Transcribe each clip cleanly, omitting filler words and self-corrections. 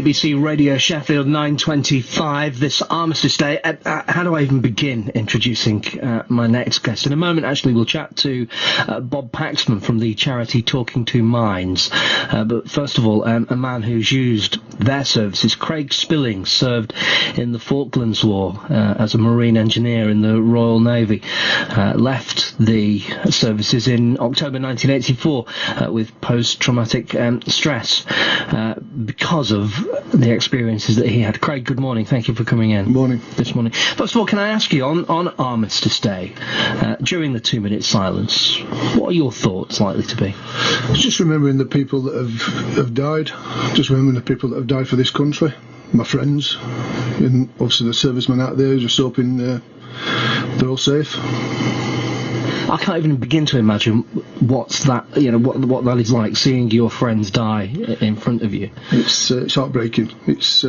BBC Radio Sheffield 9:25 this Armistice Day. How do I even begin introducing my next guest? In a moment, actually, we'll chat to Bob Paxman from the charity Talking2minds. But first of all, a man who's used their services. Craig Spillings served in the Falklands War as a marine engineer in the Royal Navy. Left the services in October 1984 with post-traumatic stress because of the experiences that he had. Craig, good morning. Thank you for coming in. Good morning. This morning. First of all, can I ask you, on Armistice Day, during the 2-minute silence, what are your thoughts likely to be? Just remembering the people that have died. Just remembering the people that have died for this country. My friends, and obviously the servicemen out there, just hoping they're all safe. I can't even begin to imagine what's that, what that is like, seeing your friends die in front of you. It's heartbreaking. It's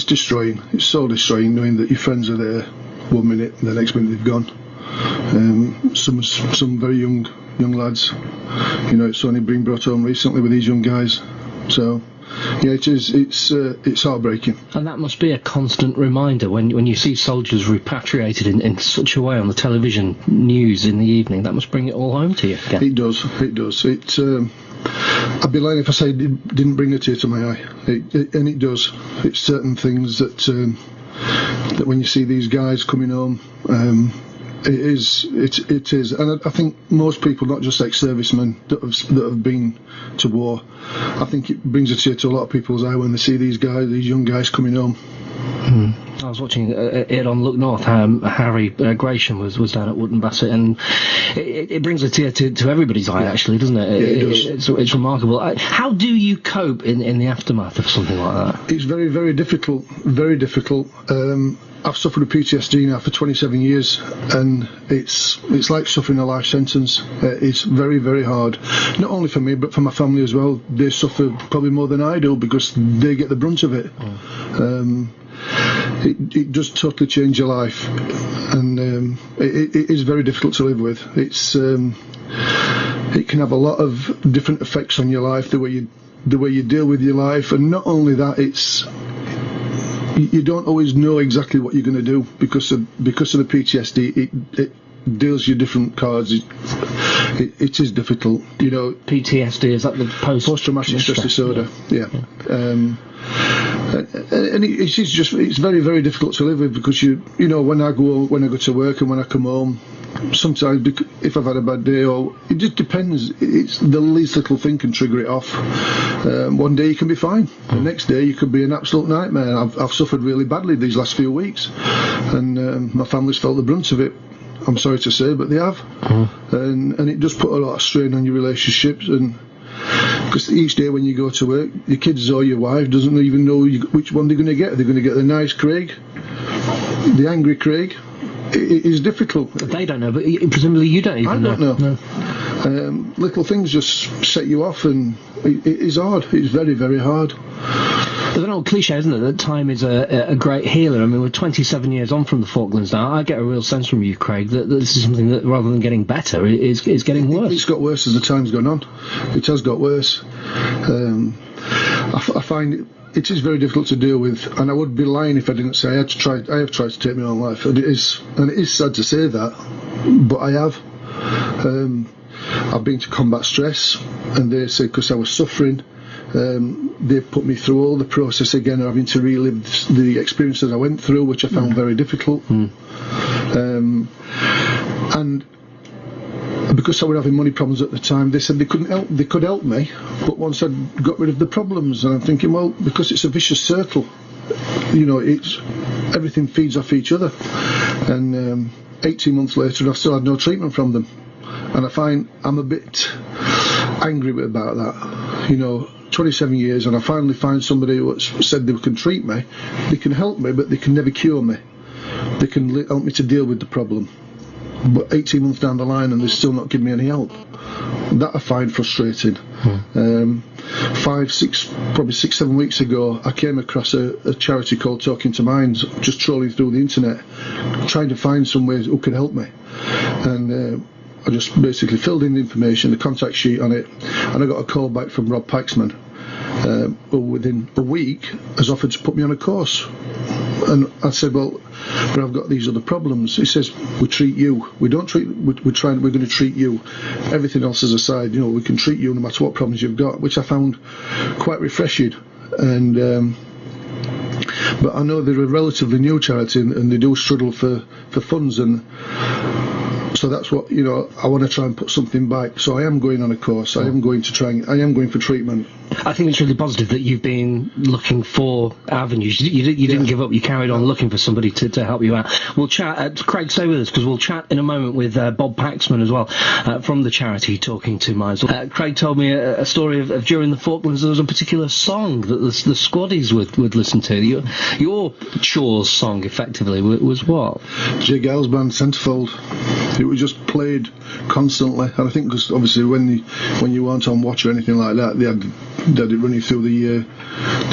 destroying. It's soul destroying, knowing that your friends are there 1 minute and the next minute they've gone. Some very young lads. It's only been brought home recently with these young guys. So. Yeah, it is. It's heartbreaking. And that must be a constant reminder when you see soldiers repatriated in such a way on the television news in the evening. That must bring it all home to you again. It does. I'd be lying if I say it didn't bring a tear to my eye. And it does. It's certain things that when you see these guys coming home, it is, and I think most people, not just ex-servicemen that have been to war, I think it brings a tear to a lot of people's eye when they see these young guys coming home. I was watching it on Look North. Harry Gresham was down at Wootton Bassett, and it brings a tear to everybody's eye, actually, doesn't it? Yeah, it does. It's remarkable. How do you cope in the aftermath of something like that? It's very, very difficult. Very difficult. I've suffered with PTSD now for 27 years, and it's like suffering a life sentence. It's very, very hard. Not only for me, but for my family as well. They suffer probably more than I do because they get the brunt of it. It does totally change your life, and it is very difficult to live with. It can have a lot of different effects on your life, the way you deal with your life, and not only that, you don't always know exactly what you're going to do because of the PTSD. It deals you different cards. It is difficult, PTSD, is that the post-traumatic stress disorder? Yeah. And it's very, very difficult to live with because when I go to work and when I come home, sometimes if I've had a bad day, or it just depends. It's the least little thing can trigger it off. One day you can be fine, the next day you could be an absolute nightmare. I've suffered really badly these last few weeks, and my family's felt the brunt of it. I'm sorry to say, but they have, and it does put a lot of strain on your relationships. And because each day when you go to work, your kids or your wife doesn't even know which one they're going to get. Are they going to get the nice Craig, the angry Craig? It is difficult. They don't know, but presumably you don't even know. I don't know. No. Little things just set you off, and it is hard. It's very, very hard. There's an old cliche, isn't it, that time is a great healer. I mean, we're 27 years on from the Falklands now. I get a real sense from you, Craig, that this is something that, rather than getting better, is getting worse. It's got worse as the time's gone on. It has got worse. I find it is very difficult to deal with, and I would be lying if I didn't say I have tried to take my own life, and it is sad to say that, but I have. I've been to combat stress, and they say because I was suffering, they put me through all the process again, having to relive the experiences I went through, which I found very difficult. And because I was having money problems at the time, they said they could help me, but once I'd got rid of the problems, and I'm thinking, well, because it's a vicious circle, it's everything feeds off each other. And 18 months later, I've still had no treatment from them, and I find I'm a bit angry about that. 27 years, and I finally find somebody who said they can treat me, they can help me, but they can never cure me. They can help me to deal with the problem. But 18 months down the line and they're still not giving me any help. That I find frustrating. 6-7 weeks ago, I came across a charity called Talking2minds, just trolling through the internet, trying to find somewhere who could help me. And I just basically filled in the information, the contact sheet on it, and I got a call back from Rob Paxman. But within a week has offered to put me on a course. And I said, well, but I've got these other problems. He says, we treat you. We don't treat, we're going to treat you. Everything else is aside, we can treat you no matter what problems you've got, which I found quite refreshing. And but I know they're a relatively new charity, and they do struggle for funds, and so that's what I want to try and put something back. So I am going on a course. I am going for treatment. I think it's really positive that you've been looking for avenues. You didn't give up. You carried on looking for somebody to help you out. We'll chat. Craig, stay with us, because we'll chat in a moment with Bob Paxman as well, from the charity Talking 2 Minds. Craig told me a story of during the Falklands there was a particular song that the squaddies would listen to. Your chores song, effectively, was what? J. Giles Band, Centrefold. It was just played constantly, and I think because obviously when you weren't on watch or anything like that, they had it running through the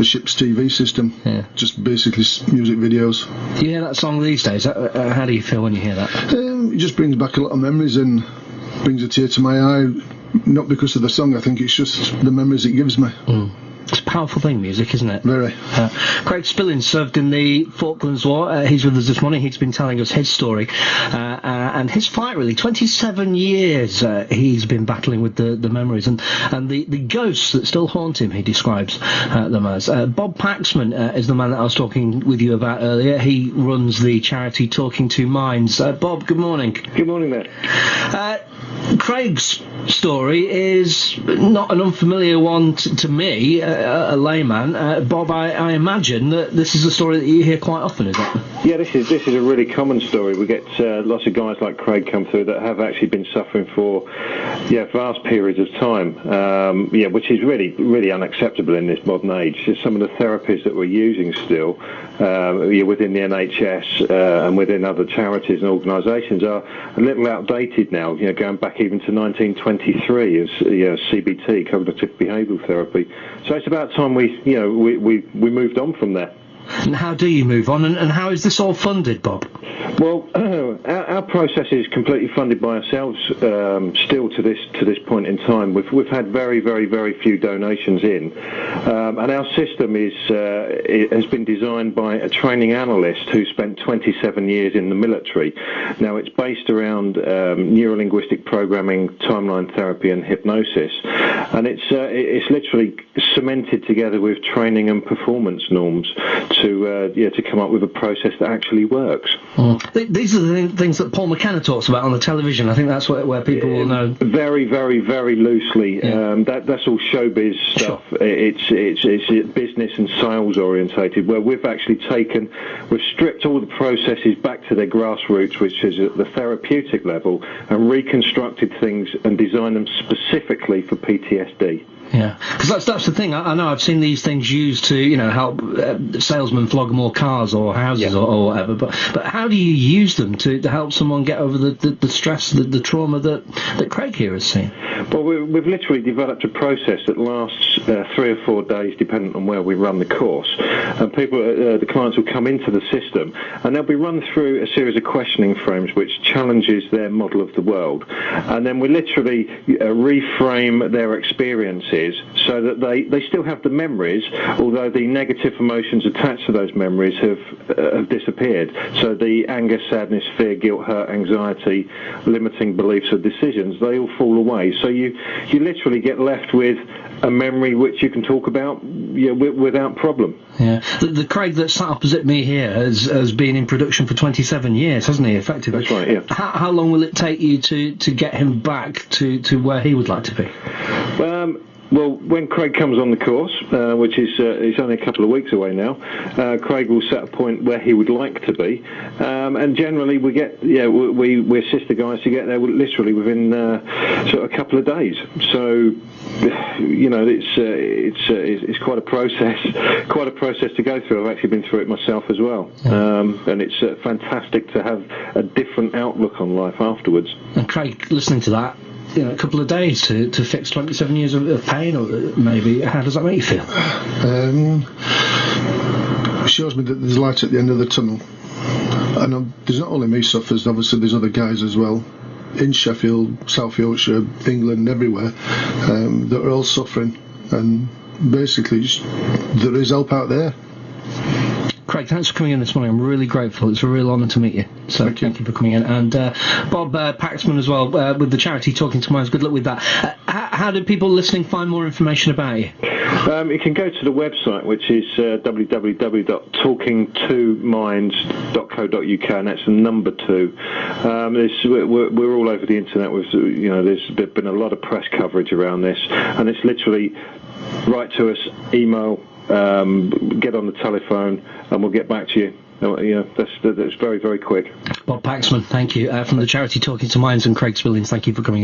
ship's TV system. Yeah. Just basically music videos. Do you hear that song these days? How do you feel when you hear that? It just brings back a lot of memories and brings a tear to my eye. Not because of the song, I think it's just the memories it gives me. It's a powerful thing, music, isn't it? Very. Craig Spillings served in the Falklands War. He's with us this morning. He's been telling us his story and his fight, really. 27 years he's been battling with the memories and the ghosts that still haunt him, he describes them as. Bob Paxman is the man that I was talking with you about earlier. He runs the charity Talking 2 Minds. Bob, good morning. Good morning, Matt. Craig's story is not an unfamiliar one to me, a layman. Bob, I imagine that this is a story that you hear quite often, is it? Yeah, this is a really common story. We get lots of guys like Craig come through that have actually been suffering for vast periods of time, which is really, really unacceptable in this modern age. Just some of the therapies that we're using still within the NHS and within other charities and organisations are a little outdated now, going back even to 1923 as CBT, cognitive behavioural therapy. So it's about time we moved on from there. And how do you move on, and how is this all funded, Bob? Well, our process is completely funded by ourselves still to this point in time. We've had very, very, very few donations in, and our system has been designed by a training analyst who spent 27 years in the military. Now, it's based around neuro-linguistic programming, timeline therapy, and hypnosis, and it's literally cemented together with training and performance norms to come up with a process that actually works. These are the things that Paul McKenna talks about on the television. I think that's where people will know. Very, very, very loosely. Yeah. That's all showbiz stuff. Sure. It's business and sales orientated, where we've stripped all the processes back to their grassroots, which is at the therapeutic level, and reconstructed things and designed them specifically for PTSD. Yeah, because that's the thing. I know I've seen these things used to, help salesmen flog more cars or houses or whatever. But how do you use them to help someone get over the stress, the trauma that Craig here has seen? Well, we've literally developed a process that lasts 3 or 4 days, depending on where we run the course. And the clients will come into the system, and they'll be run through a series of questioning frames which challenges their model of the world. And then we literally reframe their experiences so that they still have the memories, although the negative emotions attached to those memories have disappeared. So the anger, sadness, fear, guilt, hurt, anxiety, limiting beliefs or decisions, they all fall away. So you literally get left with a memory which you can talk about without problem. Yeah, the Craig that sat opposite me here has been in production for 27 years, hasn't he, effectively? That's right, yeah. How long will it take you to get him back to where he would like to be? Well, when Craig comes on the course, which is it's only a couple of weeks away now, Craig will set a point where he would like to be, and generally we assist the guys to get there literally within sort of a couple of days. So it's quite a process to go through. I've actually been through it myself as well, and it's fantastic to have a different outlook on life afterwards. And Craig, listening to that, a couple of days to fix 27 years of pain, or maybe, how does that make you feel? It shows me that there's light at the end of the tunnel, and there's not only me suffers, obviously there's other guys as well in Sheffield, South Yorkshire, England, everywhere, that are all suffering, and basically, there is help out there. Craig, thanks for coming in this morning. I'm really grateful. It's a real honour to meet you. So thank you for coming in. And Bob Paxman as well, with the charity Talking to Minds. Good luck with that. How do people listening find more information about you? You can go to the website, which is www.talking2minds.co.uk, and that's the number 2. We're all over the internet. There's been a lot of press coverage around this, and it's literally write to us, email, get on the telephone, and we'll get back to you. That's very, very quick. Bob Paxman, thank you. From the charity Talking to Minds, and Craig Spillings, thank you for coming in.